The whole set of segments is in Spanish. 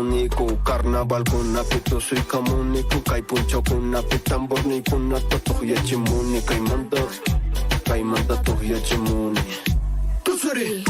Niku carnaval kuna pito soy kamuniku kay puncho kuna pitambor ni kuna totoh ya chimuni kay manda toh ya chimuni tusuri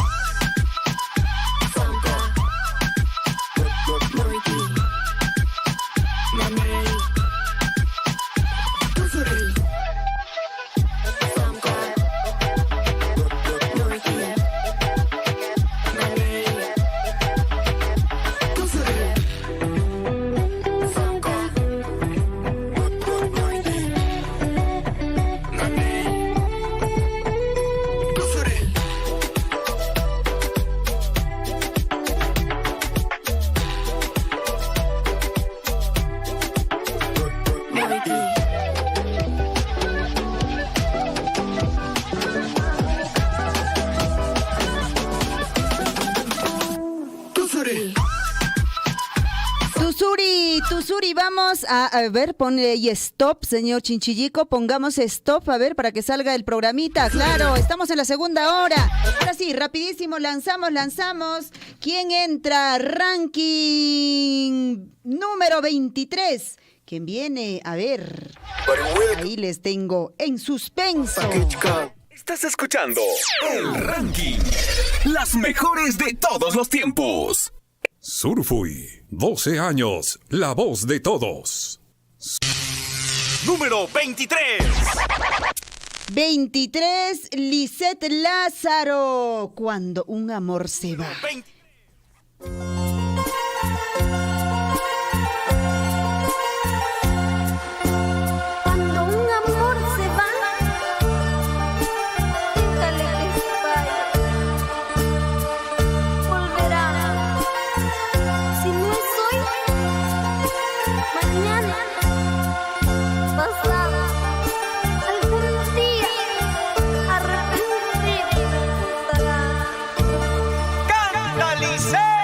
Tusuri, vamos a ver, ponle ahí stop, señor Chinchillico, pongamos stop, a ver, para que salga el programita, claro, estamos en la segunda hora. Ahora sí, rapidísimo, lanzamos. ¿Quién entra? Ranking número 23. ¿Quién viene? A ver, ahí les tengo en suspenso. Estás escuchando el ranking. Las mejores de todos los tiempos. Surfui, 12 años, la voz de todos. Número 23. 23, Lisette Lázaro. Cuando un amor se va. Cuando un amor se va, déjale que se vaya. Volverá. Si no es hoy, mañana, pasado, algún día, arrepentido estará. ¡Canta, Lisette!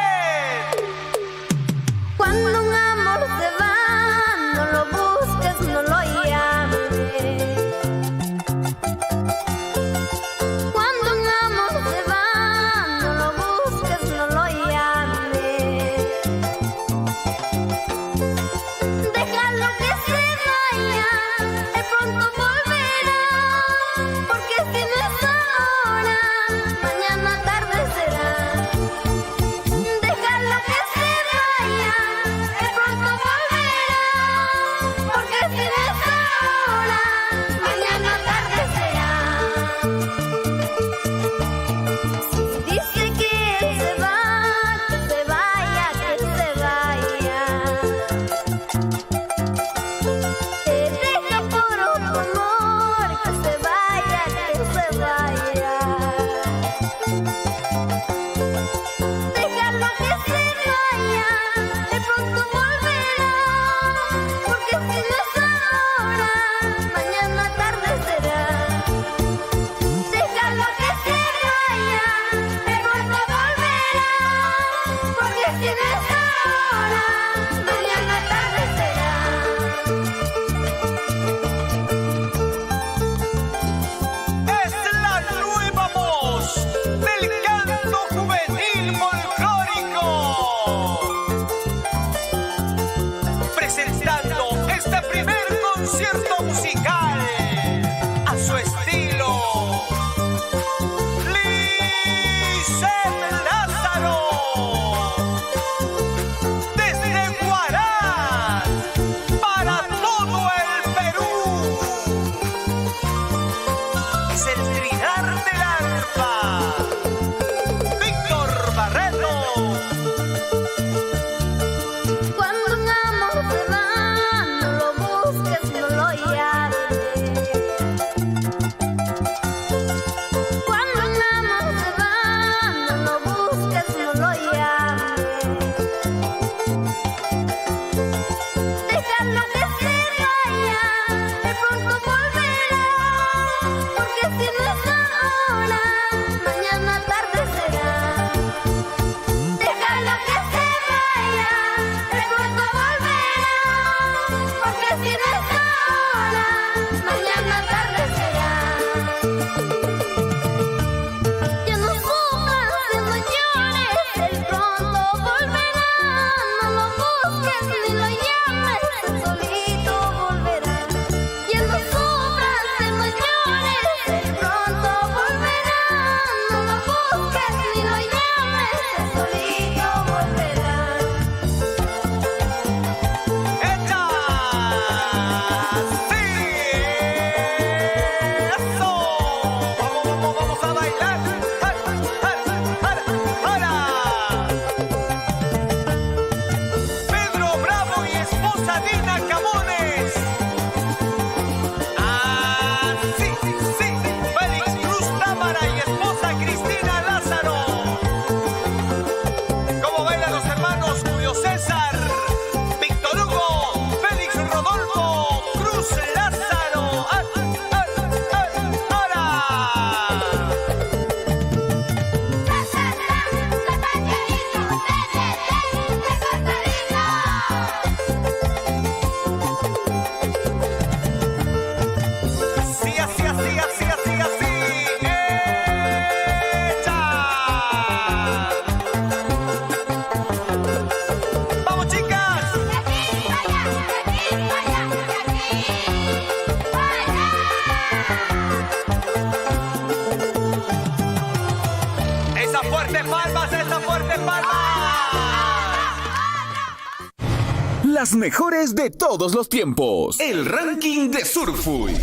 Las mejores de todos los tiempos. El ranking de Surfui.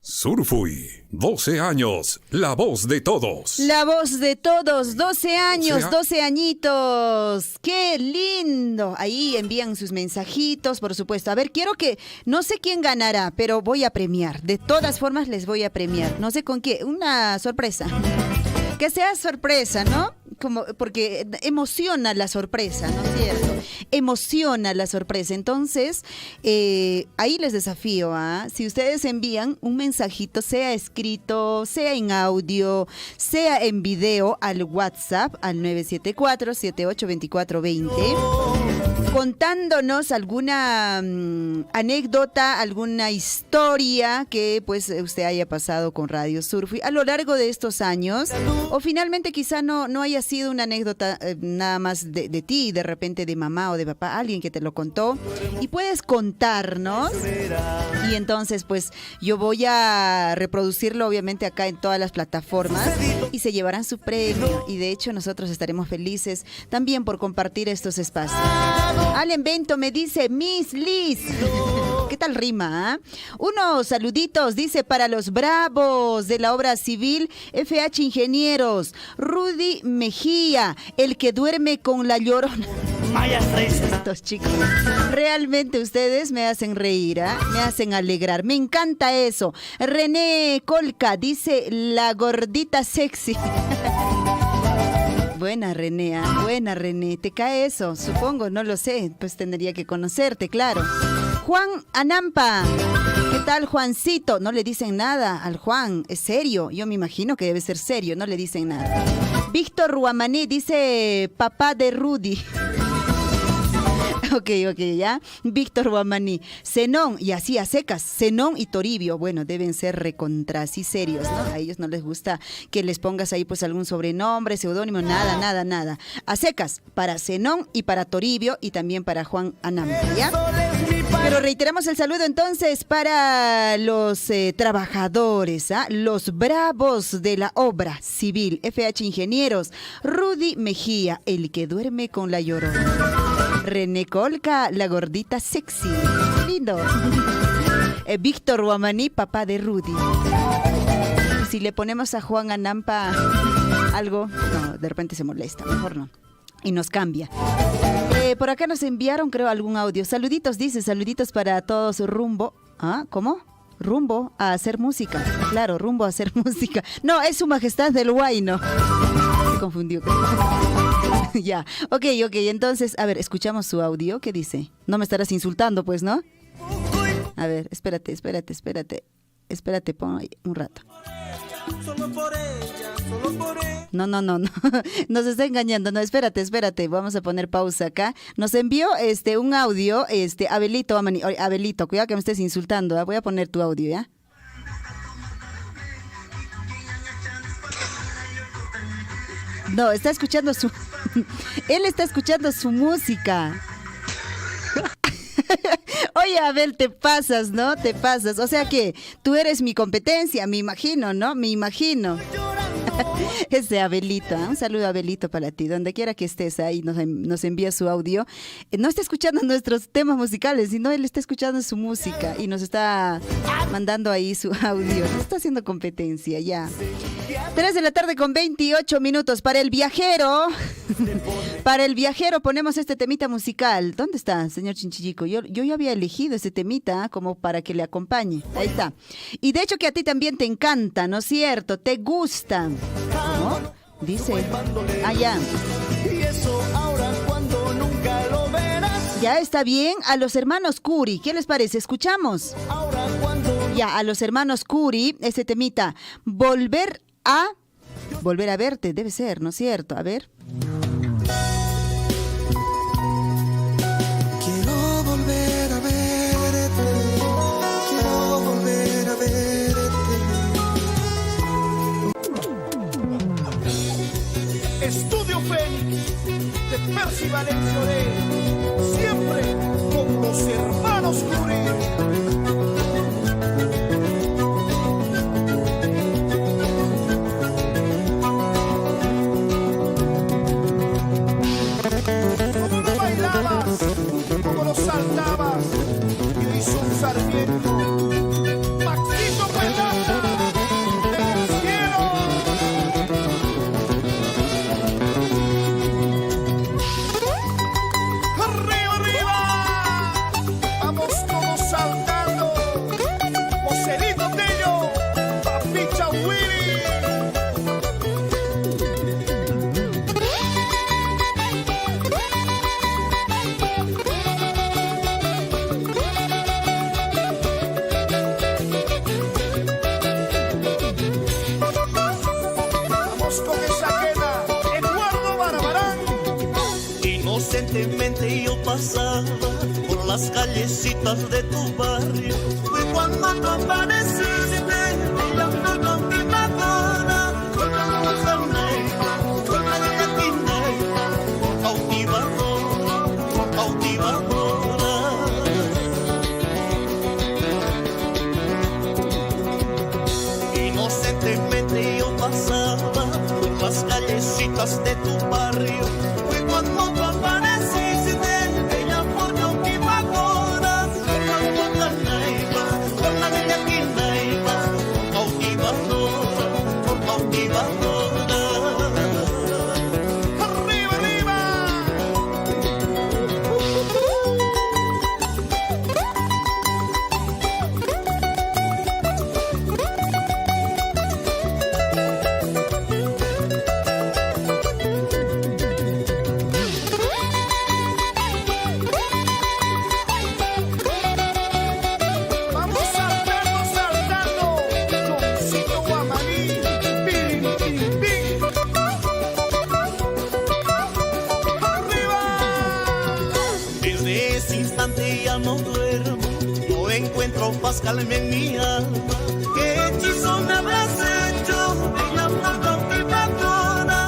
Surfui, 12 años, la voz de todos. La voz de todos, 12 años, 12 12 añitos. ¡Qué lindo! Ahí envían sus mensajitos, por supuesto. A ver, quiero que, no sé quién ganará, pero voy a premiar. De todas formas les voy a premiar. No sé con qué, una sorpresa. Que sea sorpresa, ¿no? Como, porque emociona la sorpresa, ¿no es cierto? Emociona la sorpresa. Entonces, ahí les desafío, ¿ah? Si ustedes envían un mensajito, sea escrito, sea en audio, sea en video, al WhatsApp, al 974-782420, contándonos alguna anécdota, alguna historia que pues usted haya pasado con Radio Surfui a lo largo de estos años, o finalmente quizá no haya sido una anécdota nada más de ti, de repente de mamá o de papá, alguien que te lo contó, y puedes contarnos, y entonces pues yo voy a reproducirlo obviamente acá en todas las plataformas, y se llevarán su premio, y de hecho nosotros estaremos felices también por compartir estos espacios. Allen Bento me dice, Miss Liz. ¿Qué tal rima? Unos saluditos, dice, para los bravos de la obra civil FH Ingenieros. Rudy Mejía, el que duerme con la llorona. Estos chicos, realmente ustedes me hacen reír, ¿eh? Me hacen alegrar. Me encanta eso. René Colca dice, la gordita sexy. Buena René, buena René. ¿Te cae eso? Supongo, no lo sé. Pues tendría que conocerte, claro. Juan Anampa. ¿Qué tal, Juancito? No le dicen nada al Juan. ¿Es serio? Yo me imagino que debe ser serio. No le dicen nada. Víctor Ruamaní dice, papá de Rudy. Ok, ya. Víctor Guamaní. Zenón, y así a secas, Zenón y Toribio. Bueno, deben ser recontra así serios, ¿no? A ellos no les gusta que les pongas ahí pues algún sobrenombre, seudónimo, nada. A secas, para Zenón y para Toribio y también para Juan Anampa, ¿ya? Pero reiteramos el saludo entonces para los trabajadores, ¿ah? Los bravos de la obra civil, FH Ingenieros, Rudy Mejía, el que duerme con la llorona. René Colca, la gordita sexy. Lindo. Víctor Guamaní, papá de Rudy. Si le ponemos a Juan Anampa algo, no, de repente se molesta, mejor no. Y nos cambia. Por acá nos enviaron, creo, algún audio. Saluditos, dice, saluditos para todos rumbo. ¿Ah? ¿Cómo? Rumbo a hacer música. Claro, rumbo a hacer música. No, es su majestad del Huayno. Se confundió. Ya, ok, entonces, a ver, escuchamos su audio, ¿qué dice? No me estarás insultando, pues, ¿no? A ver, espérate, pon ahí un rato. No, nos está engañando, no, espérate, vamos a poner pausa acá. Nos envió un audio, Abelito, cuidado que me estés insultando, ¿eh? Voy a poner tu audio, ¿ya? No, está escuchando él está escuchando su música. Oye, Abel, te pasas, ¿no? Te pasas. O sea que tú eres mi competencia, me imagino, ¿no? Me imagino. Ese Abelito, ¿eh? Un saludo, Abelito, para ti. Donde quiera que estés ahí, nos envía su audio. No está escuchando nuestros temas musicales, sino él está escuchando su música y nos está mandando ahí su audio. Nos está haciendo competencia, ya. 3 de la tarde con 28 minutos. Para el viajero, para el viajero ponemos este temita musical. ¿Dónde está, señor Chinchillico? Yo ya había elegido ese temita como para que le acompañe. Ahí está. Y de hecho que a ti también te encanta, ¿no es cierto? Te gusta. ¿Cómo? Dice. Ya. Ya está bien. A los hermanos Curi, ¿qué les parece? ¿Escuchamos? Ya, a los hermanos Curi, ese temita. Volver a verte, debe ser, ¿no es cierto? A ver. Quiero volver a verte, quiero volver a verte. Estudio Fénix de Percy Valencia Orell, siempre con los hermanos Curi. Como Inocentemente yo pasaba por las callecitas de tu barrio. Fue cuando tú apareciste, la flor mi madonna, con la rosa negra, con la negra, cautivadora, cautivadora. Inocentemente yo pasaba por las callecitas de tu barrio. Fue cuando tú apareciste, bella flor cautivadora, con la rosa negra, con la negra, cautivadora, cautivadora. ¡Arriba, arriba! Vamos saltando, saltando. Joncito Guamaní. Pim, pim, pim. ¡Arriba! Desde ese instante ya no duermo, no encuentro paz, calma en mi alma. ¿Qué hechizo me habrás hecho? Bella flor cautivadora,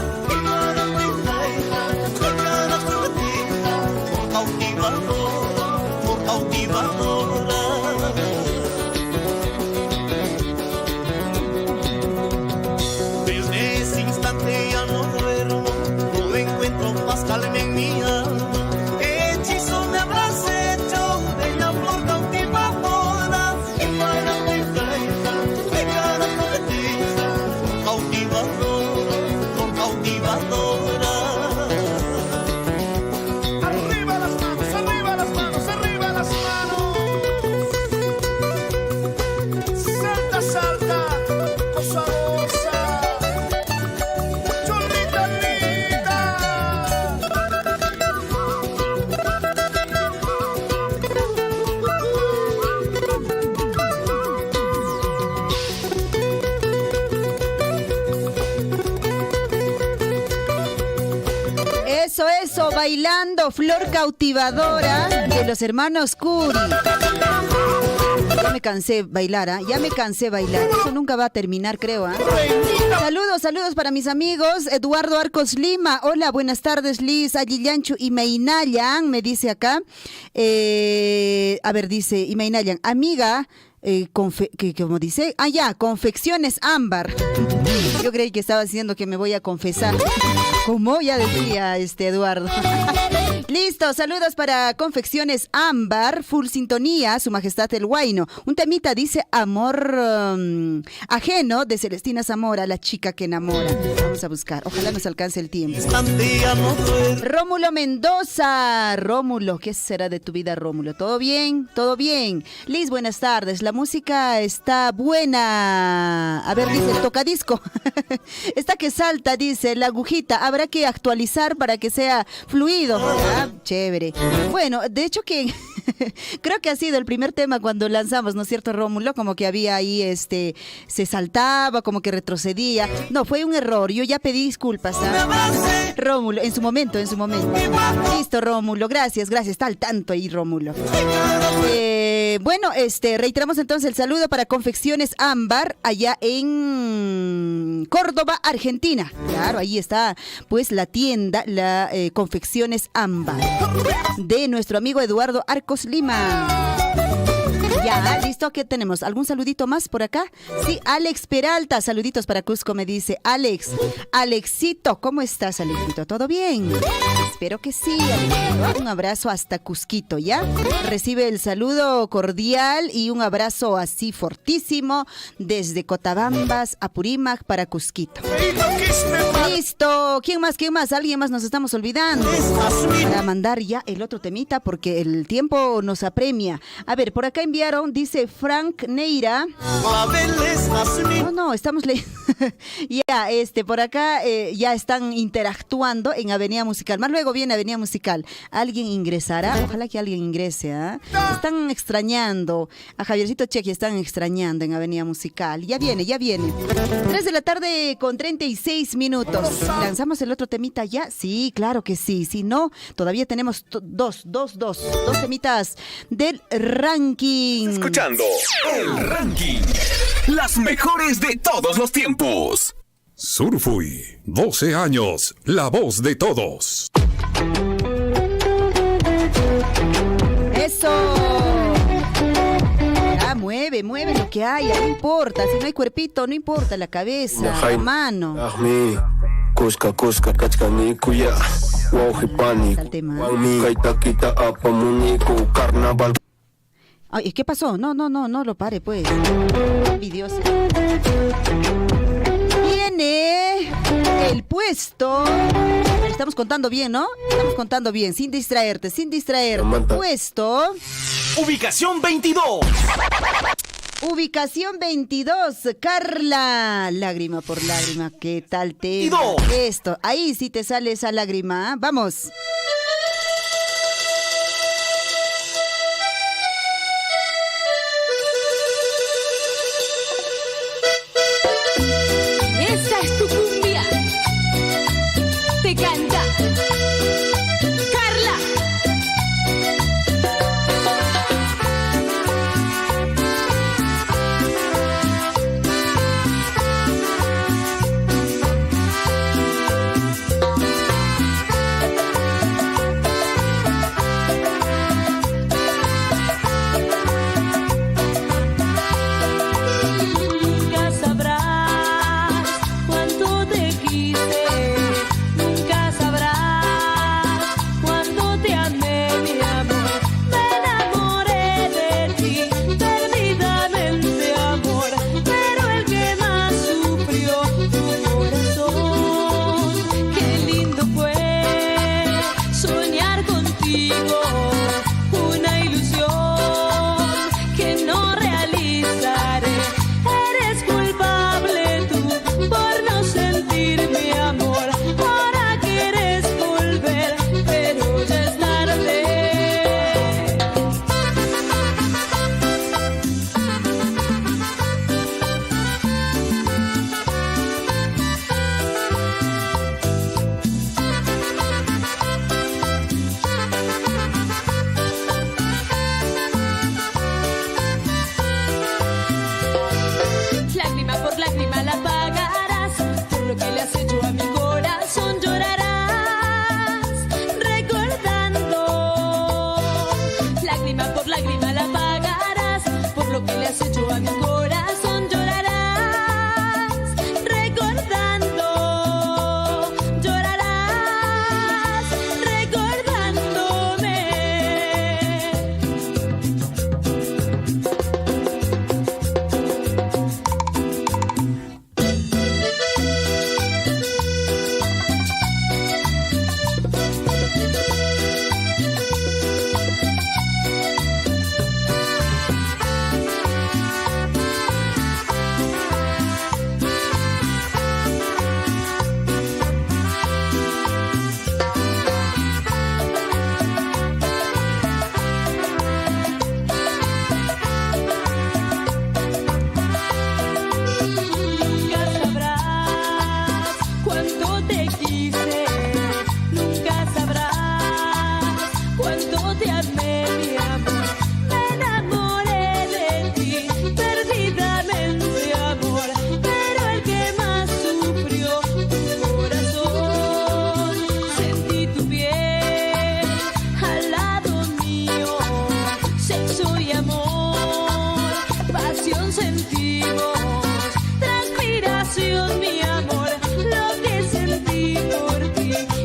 cautivadora, cautivadora. Desde ese instante ya no duermo, no encuentro paz, calma en mi alma. ¿Qué hechizo me habrás hecho? Bella flor cautivadora, cautivadora, cautivadora. Arriba las manos, arriba las manos, arriba las manos. Salta, salta, cosa goza. Chorrita linda. Eso, bailando Flor Cautivadora de los hermanos Curi. Ya me cansé bailar, ¿ah? Ya me cansé bailar. Eso nunca va a terminar, creo, ¿ah? Saludos para mis amigos. Eduardo Arcos Lima. Hola, buenas tardes, Liz, Ayillanchu y Meinayan, me dice acá. A ver, dice Imeinayan, amiga. ¿Cómo dice? Ah, ya, Confecciones Ámbar. Yo creí que estaba diciendo que me voy a confesar. Como ya decía Eduardo. Listo, saludos para Confecciones Ámbar, full sintonía, Su Majestad el Huayno. Un temita dice Amor Ajeno de Celestina Zamora, la chica que enamora. Vamos a buscar, ojalá nos alcance el tiempo. Rómulo Mendoza. Rómulo, ¿qué será de tu vida, Rómulo? ¿Todo bien? ¿Todo bien? Liz, buenas tardes. La música está buena. A ver, dice el tocadisco. Está que salta, dice la agujita. Habrá que actualizar para que sea fluido. Ah, chévere. Bueno, de hecho que creo que ha sido el primer tema cuando lanzamos, ¿no es cierto, Rómulo? Como que había ahí, se saltaba, como que retrocedía. No, fue un error. Yo ya pedí disculpas, ¿sabes? Rómulo, en su momento. Listo, Rómulo. Gracias. Está al tanto ahí, Rómulo. Bueno, reiteramos entonces el saludo para Confecciones Ámbar, allá en Córdoba, Argentina. Claro, ahí está, pues, la tienda, Confecciones Ámbar, de nuestro amigo Eduardo Arcos Lima. Ya, listo, ¿qué tenemos? ¿Algún saludito más por acá? Sí, Alex Peralta, saluditos para Cusco, me dice Alexito, ¿cómo estás, Alexito? ¿Todo bien? Espero que sí, Alexito. Un abrazo hasta Cusquito, ¿ya? Recibe el saludo cordial y un abrazo así fortísimo desde Cotabambas, Apurímac para Cusquito. Listo, ¿quién más? ¿Alguien más nos estamos olvidando? Para mandar ya el otro temita porque el tiempo nos apremia. A ver, por acá enviaron, dice Frank Neira. No, estamos leyendo. Ya, por acá ya están interactuando en Avenida Musical. Más luego algo viene Avenida Musical. ¿Alguien ingresará? Ojalá que alguien ingrese, ¿ah? Están extrañando. A Javiercito Chequi están extrañando en Avenida Musical. Ya viene, ya viene. 3 de la tarde con 36 minutos. ¿Lanzamos el otro temita ya? Sí, claro que sí. Si no, todavía tenemos dos temitas del ranking. Escuchando el ranking. Las mejores de todos los tiempos. Surfui, 12 años, la voz de todos. ¡Eso! Ah, mueve lo que haya, no importa. Si no hay cuerpito, no importa la cabeza, la mano. Kuska kachkani kuya wauhipani wangmi kaitakita apamuniku carnaval. Ay, ¿qué pasó? No lo pare, pues. Envidioso. Viene el puesto. Estamos contando bien, ¿no? Estamos contando bien, sin distraerte. Puesto. Ubicación 22. Ubicación 22, Carla. Lágrima por lágrima, ¿qué tal tema? Esto, ahí sí te sale esa lágrima. Vamos. Esta es tu cumbia. Te canta Carla.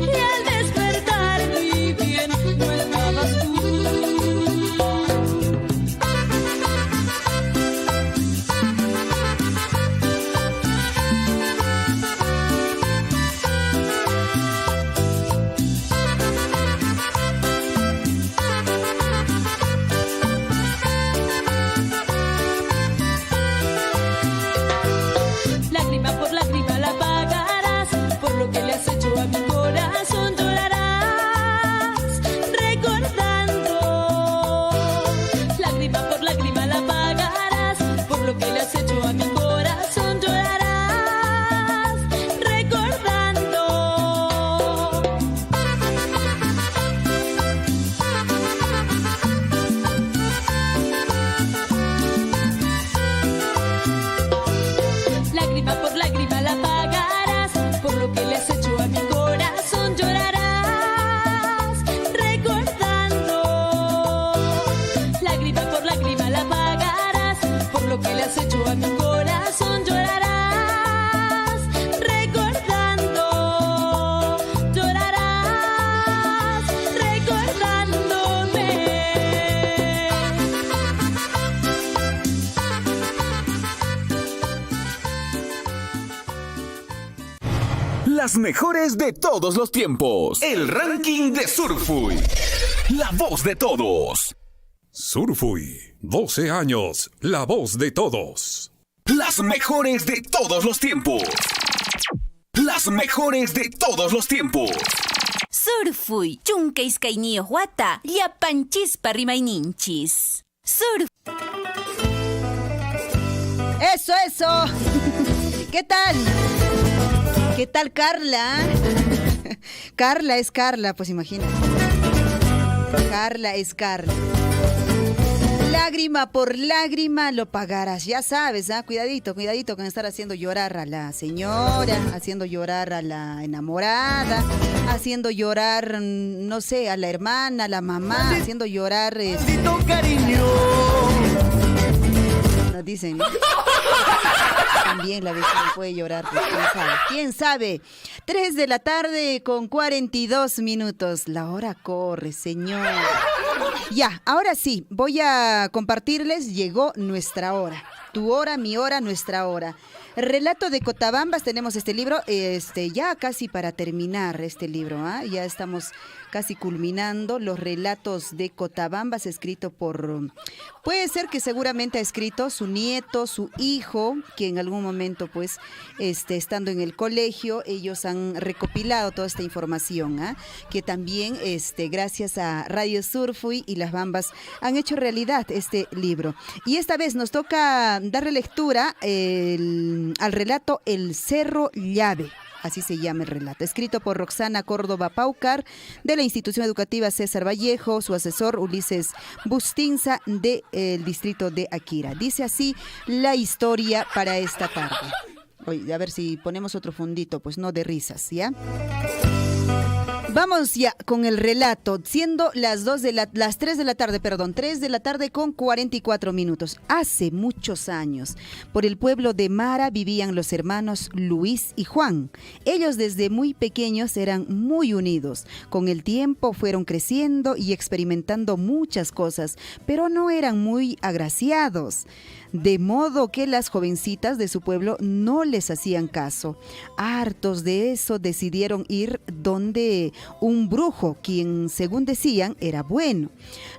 Y al despertar muy bien, no estabas tú. Las mejores de todos los tiempos. El ranking de Surfui. La voz de todos. Surfui, 12 años, la voz de todos. Las mejores de todos los tiempos. Las mejores de todos los tiempos. Surfui, chunka iskayniyuq wata, llapanchispa rimayninchis. Eso. ¿Qué tal? ¿Qué tal, Carla? Carla es Carla, pues imagínate. Carla es Carla. Lágrima por lágrima lo pagarás. Ya sabes, ¿ah? Cuidadito con estar haciendo llorar a la señora, haciendo llorar a la enamorada, haciendo llorar, no sé, a la hermana, a la mamá, haciendo llorar... Maldito cariño. Nos dicen, ¿no? También la vecina puede llorar, pues, ¿quién sabe? 3 de la tarde con 42 minutos. La hora corre, señor. Ya, ahora sí, voy a compartirles, llegó nuestra hora. Tu hora, mi hora, nuestra hora. Relato de Cotabambas, tenemos este libro, ya casi para terminar este libro, ¿ah? Ya estamos casi culminando los relatos de Cotabambas, escrito por, puede ser que seguramente ha escrito su nieto, su hijo, que en algún momento, pues, estando en el colegio, ellos han recopilado toda esta información, ¿ah? Que también, gracias a Radio Surfui y Las Bambas, han hecho realidad este libro. Y esta vez nos toca darle lectura al relato El Cerro Llave. Así se llama el relato, escrito por Roxana Córdoba Paucar, de la Institución Educativa César Vallejo, su asesor Ulises Bustinza, del distrito de Akira. Dice así la historia para esta tarde. Oye, a ver si ponemos otro fundito, pues no de risas, ¿ya? Vamos ya con el relato, siendo las 3 de la tarde con 44 minutos. Hace muchos años, por el pueblo de Mara vivían los hermanos Luis y Juan. Ellos desde muy pequeños eran muy unidos. Con el tiempo fueron creciendo y experimentando muchas cosas, pero no eran muy agraciados. De modo que las jovencitas de su pueblo no les hacían caso. Hartos de eso, decidieron ir donde un brujo, quien según decían era bueno.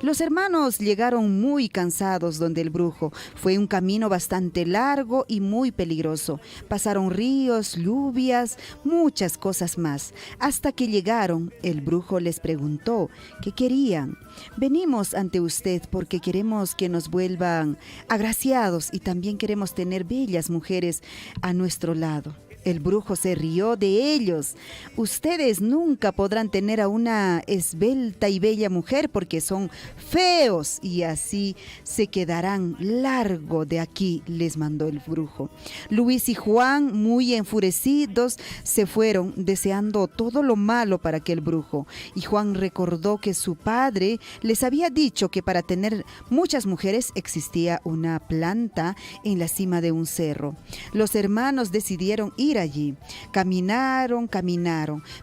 Los hermanos llegaron muy cansados donde el brujo. Fue un camino bastante largo y muy peligroso. Pasaron ríos, lluvias, muchas cosas más. Hasta que llegaron, el brujo les preguntó qué querían. Venimos ante usted porque queremos que nos vuelvan agraciados y también queremos tener bellas mujeres a nuestro lado. El brujo se rió de ellos. Ustedes nunca podrán tener a una esbelta y bella mujer porque son feos y así se quedarán largo de aquí, les mandó el brujo. Luis y Juan, muy enfurecidos, se fueron deseando todo lo malo para aquel brujo. Y Juan recordó que su padre les había dicho que para tener muchas mujeres existía una planta en la cima de un cerro. Los hermanos decidieron ir allí. Caminaron,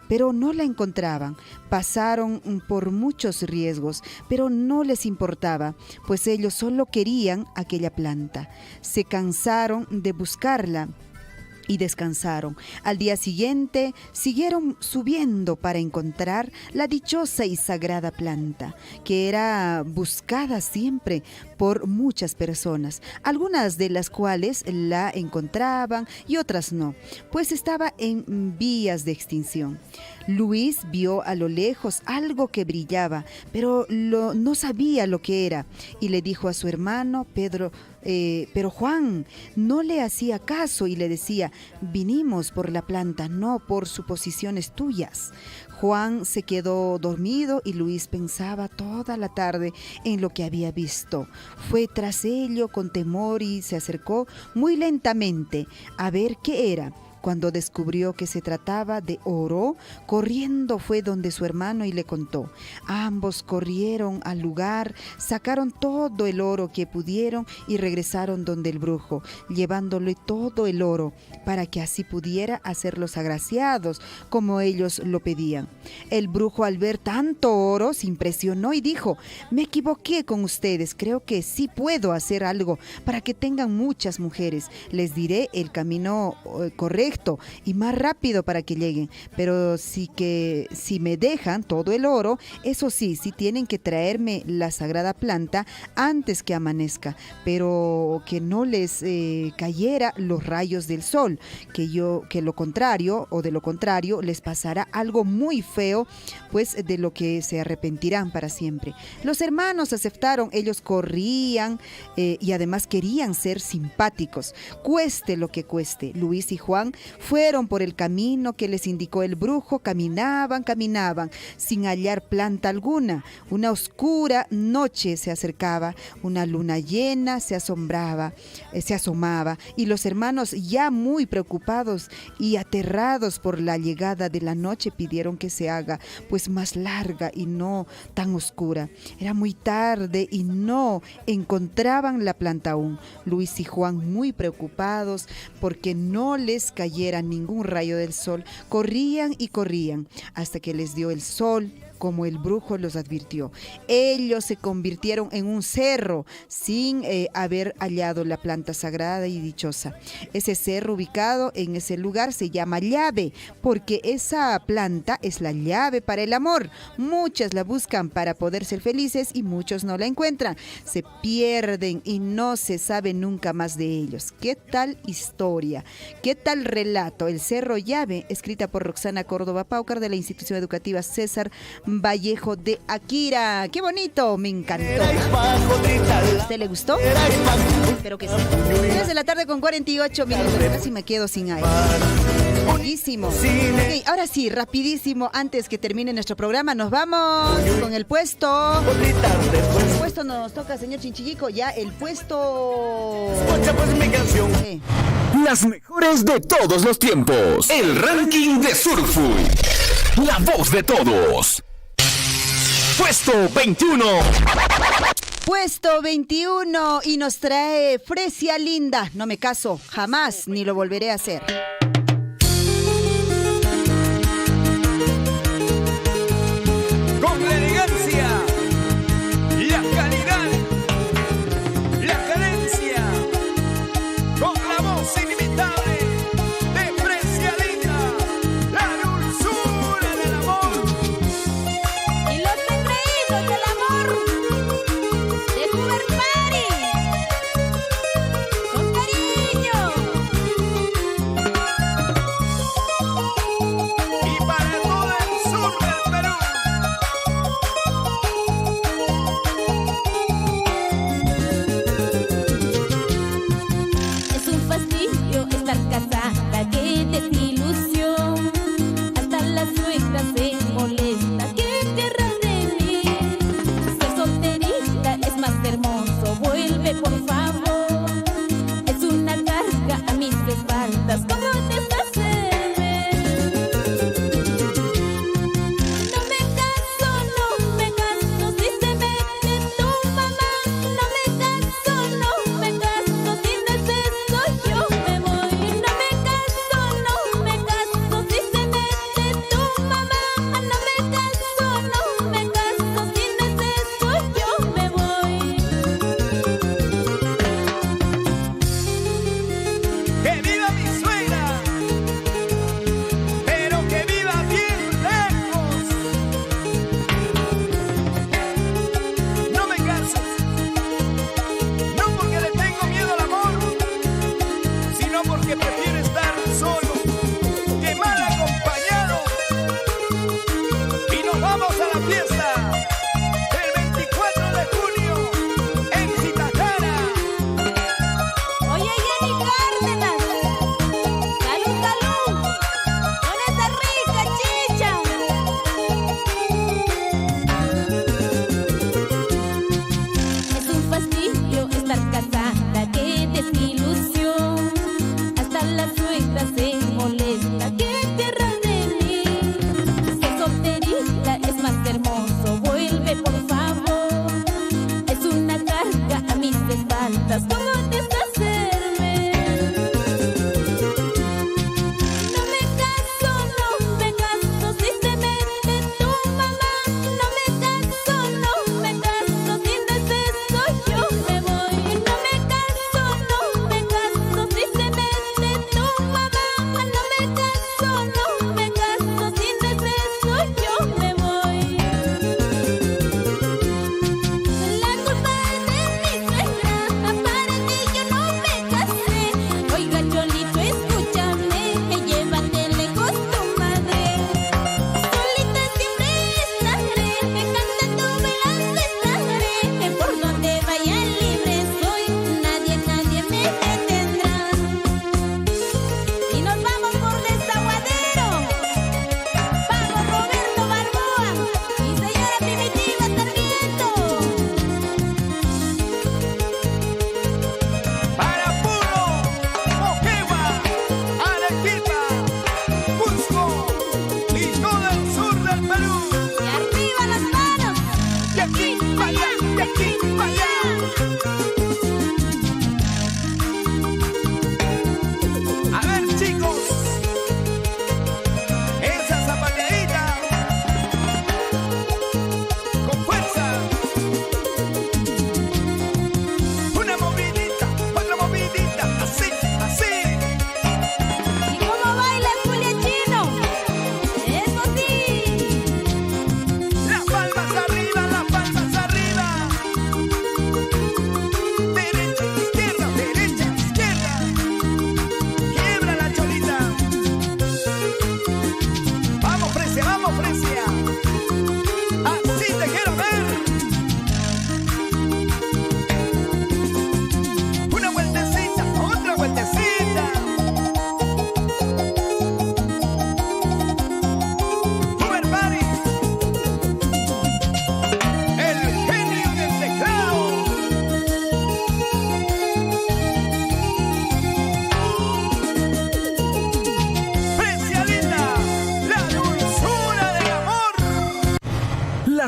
pero no la encontraban. Pasaron por muchos riesgos, pero no les importaba, pues ellos solo querían aquella planta. Se cansaron de buscarla y descansaron. Al día siguiente siguieron subiendo para encontrar la dichosa y sagrada planta, que era buscada siempre por muchas personas, algunas de las cuales la encontraban y otras no, pues estaba en vías de extinción. Luis vio a lo lejos algo que brillaba, pero no sabía lo que era, y le dijo a su hermano Pedro, pero Juan no le hacía caso y le decía: vinimos por la planta, no por suposiciones tuyas. Juan se quedó dormido y Luis pensaba toda la tarde en lo que había visto. Fue tras ello con temor y se acercó muy lentamente a ver qué era. Cuando descubrió que se trataba de oro, corriendo fue donde su hermano y le contó. Ambos corrieron al lugar, sacaron todo el oro que pudieron y regresaron donde el brujo, llevándole todo el oro para que así pudiera hacerlos agraciados como ellos lo pedían. El brujo, al ver tanto oro, se impresionó y dijo: me equivoqué con ustedes, creo que sí puedo hacer algo para que tengan muchas mujeres. Les diré el camino correcto directo y más rápido para que lleguen. Pero si me dejan todo el oro, eso sí tienen que traerme la sagrada planta antes que amanezca, pero que no les cayera los rayos del sol, que de lo contrario les pasará algo muy feo, pues de lo que se arrepentirán para siempre. Los hermanos aceptaron, ellos corrían y además querían ser simpáticos, cueste lo que cueste. Luis y Juan fueron por el camino que les indicó el brujo, caminaban sin hallar planta alguna. Una oscura noche se acercaba, una luna llena se asomaba, y los hermanos, ya muy preocupados y aterrados por la llegada de la noche, pidieron que se haga pues más larga y no tan oscura. Era muy tarde y no encontraban la planta aún. Luis y Juan, muy preocupados porque no les cayera ningún rayo del sol, corrían y corrían hasta que les dio el sol, como el brujo los advirtió. Ellos se convirtieron en un cerro sin haber hallado la planta sagrada y dichosa. Ese cerro ubicado en ese lugar se llama llave, porque esa planta es la llave para el amor. Muchas la buscan para poder ser felices y muchos no la encuentran. Se pierden y no se sabe nunca más de ellos. ¿Qué tal historia? ¿Qué tal relato? El Cerro Llave, escrita por Roxana Córdoba Paucar de la Institución Educativa César Vallejo de Akira. ¡Qué bonito! Me encantó. ¿A usted le gustó? Espero que sí. 3 de la tarde con 48 minutos. Casi me quedo sin aire. Buenísimo. Okay, ahora sí, rapidísimo, antes que termine nuestro programa, nos vamos con el puesto. El puesto nos toca, señor Chinchillico, ya el puesto. Escucha pues mi canción. Sí. Las mejores de todos los tiempos. El ranking de Surfui. La voz de todos. Puesto 21. Puesto 21 y nos trae Fresia Linda. No me caso, jamás, ni lo volveré a hacer. Con la elegancia, la calidad, la cadencia, con la voz inimitable de Fresia Linda, la dulzura del amor. Y los engreídos del amor de Cuber Party, con cariño. Y para todo el sur del Perú. Es un fastidio estar casada, qué desilusión. Hasta la suegra se molesta, qué tierra de mí. Ser solterita es más hermoso, vuelve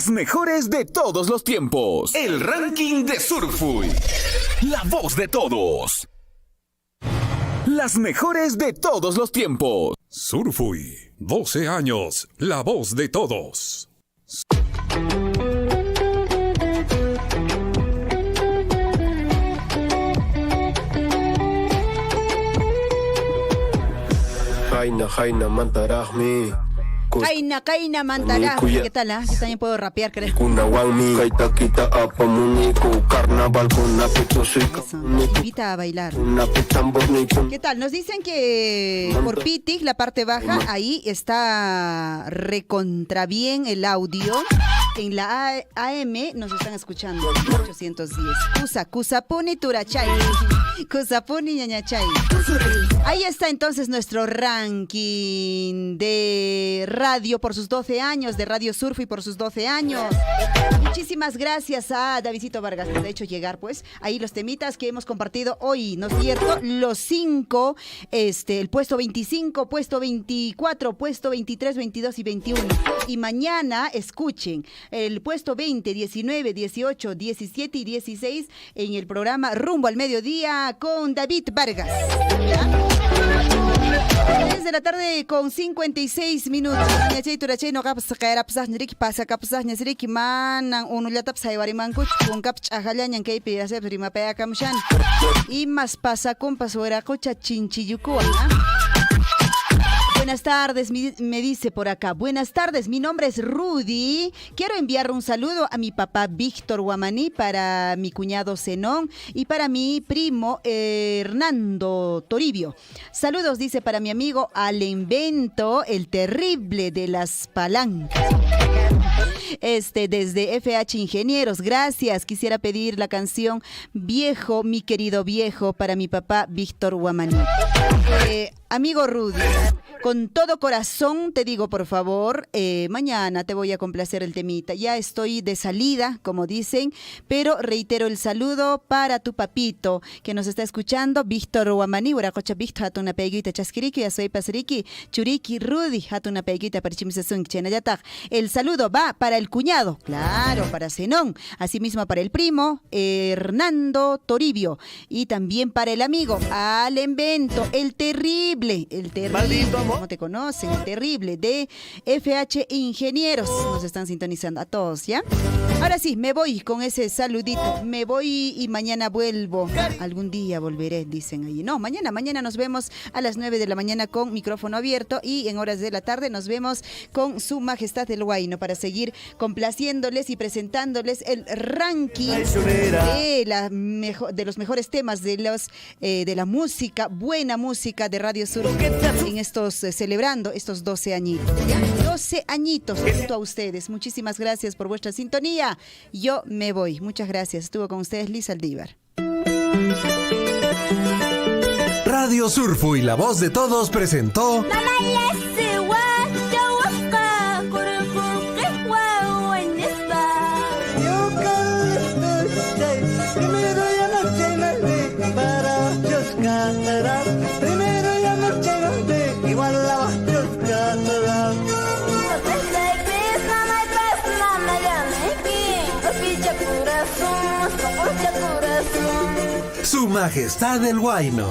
Las mejores de todos los tiempos. El ranking de Surfui. La voz de todos. Las mejores de todos los tiempos. Surfui, 12 años, la voz de todos. Jaina mantarajmi. Kaina Mantaraj. ¿Qué tal? Yo también puedo rapear, creo. Kunawangmi. Kaita kita apamuniku. Carnaval kunapitu Invita a bailar. ¿Qué tal? Nos dicen que por Pitic, la parte baja, ahí está recontra bien el audio. En la AM nos están escuchando 810. Kusapuni Turachay. Kusapuni Ñañachay. Ahí está entonces nuestro ranking de radio por sus 12 años, de Radio Surfui por sus 12 años. Muchísimas gracias a Davidito Vargas por de hecho llegar, pues. Ahí los temitas que hemos compartido hoy, ¿no es cierto? Los 5, el puesto 25, puesto 24, puesto 23, 22 y 21. Y mañana, escuchen, el puesto 20, 19, 18, 17 y 16 en el programa Rumbo al Mediodía con David Vargas. ¿Ya? 3 de la tarde con 56 minutos. No y más pasa con pasora cocha chinchillucua. Buenas tardes, me dice por acá. Buenas tardes, mi nombre es Rudy. Quiero enviar un saludo a mi papá Víctor Guamaní, para mi cuñado Zenón y para mi primo Hernando Toribio. Saludos, dice, para mi amigo Alenvento, el terrible de las palancas. Desde FH Ingenieros, gracias. Quisiera pedir la canción Viejo, mi querido viejo, para mi papá Víctor Guamaní. Amigo Rudy, con todo corazón te digo, por favor, mañana te voy a complacer el temita. Ya estoy de salida, como dicen, pero reitero el saludo para tu papito que nos está escuchando, Víctor Guamaní, Uracocha Víctor, hatuna peguita chasquiriqui, ya soy pasiriqui, churiqui Rudy, hatuna peguita para chimisasun, chenayatag. El saludo va para el cuñado, claro, para Zenón, asimismo para el primo, Hernando Toribio, y también para el amigo Alenvento, el terrible, ¿cómo te conocen? El terrible de FH Ingenieros. Nos están sintonizando a todos, ¿ya? Ahora sí, me voy con ese saludito. Me voy y mañana vuelvo. Algún día volveré, dicen allí. No, mañana nos vemos a las 9 de la mañana con micrófono abierto y en horas de la tarde nos vemos con Su Majestad el Huayno para seguir complaciéndoles y presentándoles el ranking de los mejores temas de la música, buena música de Radio Sur en estos celebrando estos 12 añitos. ¿Ya? 12 añitos junto a ustedes. Muchísimas gracias por vuestra sintonía. Yo me voy. Muchas gracias. Estuvo con ustedes Liz Aldívar. Radio Surfui, la voz de todos, presentó Su Majestad el Huayno.